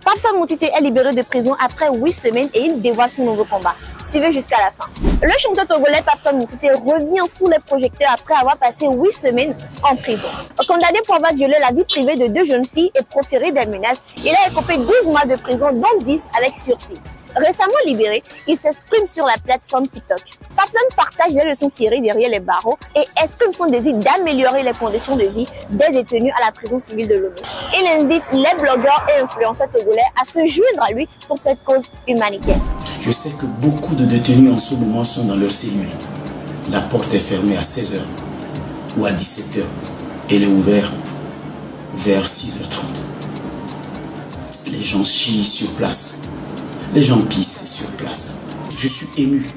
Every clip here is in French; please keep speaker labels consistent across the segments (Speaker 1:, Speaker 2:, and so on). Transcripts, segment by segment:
Speaker 1: Papson Montité est libéré de prison après 8 semaines et il dévoile son nouveau combat. Suivez jusqu'à la fin. Le chanteur togolais Papson Montité revient sous les projecteurs après avoir passé 8 semaines en prison. Condamné pour avoir violé la vie privée de 2 jeunes filles et proféré des menaces, il a écopé 12 mois de prison, dont 10 avec sursis. Récemment libéré, il s'exprime sur la plateforme TikTok. Papson partage les leçons tirées derrière les barreaux et exprime son désir d'améliorer les conditions de vie des détenus à la prison civile de Lomé. Il invite les blogueurs et influenceurs togolais à se joindre à lui pour cette cause humanitaire.
Speaker 2: Je sais que beaucoup de détenus en ce moment sont dans leur cellule. La porte est fermée à 16h ou à 17h. Elle est ouverte vers 6h30. Les gens chient sur place. Les gens pissent sur place. Je suis ému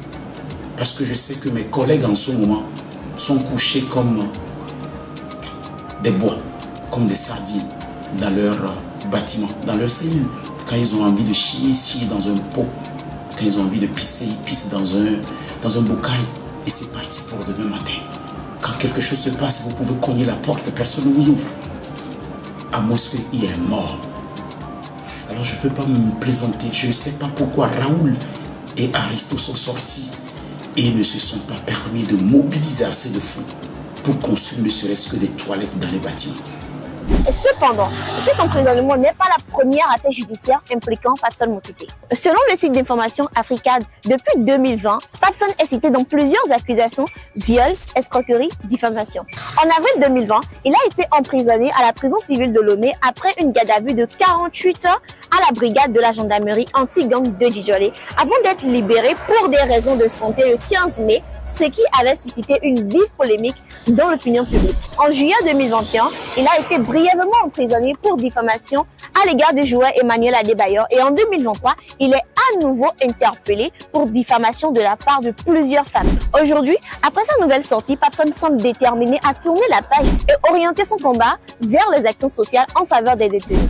Speaker 2: parce que je sais que mes collègues en ce moment sont couchés comme des bois, comme des sardines dans leur bâtiment, dans leur cellule. Quand ils ont envie de chier, ils chient dans un pot. Quand ils ont envie de pisser, ils pissent dans un bocal. Et c'est parti pour demain matin. Quand quelque chose se passe, vous pouvez cogner la porte, personne ne vous ouvre. À moins qu'il est mort. Alors je ne peux pas me présenter. Je ne sais pas pourquoi Raoul et Aristo sont sortis et ne se sont pas permis de mobiliser assez de fonds pour construire ne serait-ce que des toilettes dans les bâtiments.
Speaker 1: Cependant, cet emprisonnement n'est pas la première affaire judiciaire impliquant Papson Montité. Selon le site d'information Africad, depuis 2020, Papson est cité dans plusieurs accusations: viol, escroquerie, diffamation. En avril 2020, il a été emprisonné à la prison civile de Lomé après une garde à vue de 48 heures à la brigade de la gendarmerie anti-gang de Djidjolé, avant d'être libéré pour des raisons de santé le 15 mai, ce qui avait suscité une vive polémique dans l'opinion publique. En juillet 2021, il a été brièvement emprisonné pour diffamation à l'égard du joueur Emmanuel Adebayor et en 2023, il est à nouveau interpellé pour diffamation de la part de plusieurs femmes. Aujourd'hui, après sa nouvelle sortie, Papson semble déterminé à tourner la page et orienter son combat vers les actions sociales en faveur des détenus.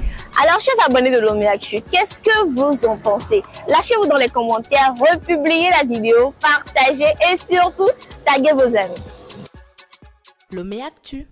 Speaker 1: Alors, chers abonnés de Lomé Actu, qu'est-ce que vous en pensez? Lâchez-vous dans les commentaires, republiez la vidéo, partagez et surtout, taguez vos amis.
Speaker 3: Lomé Actu.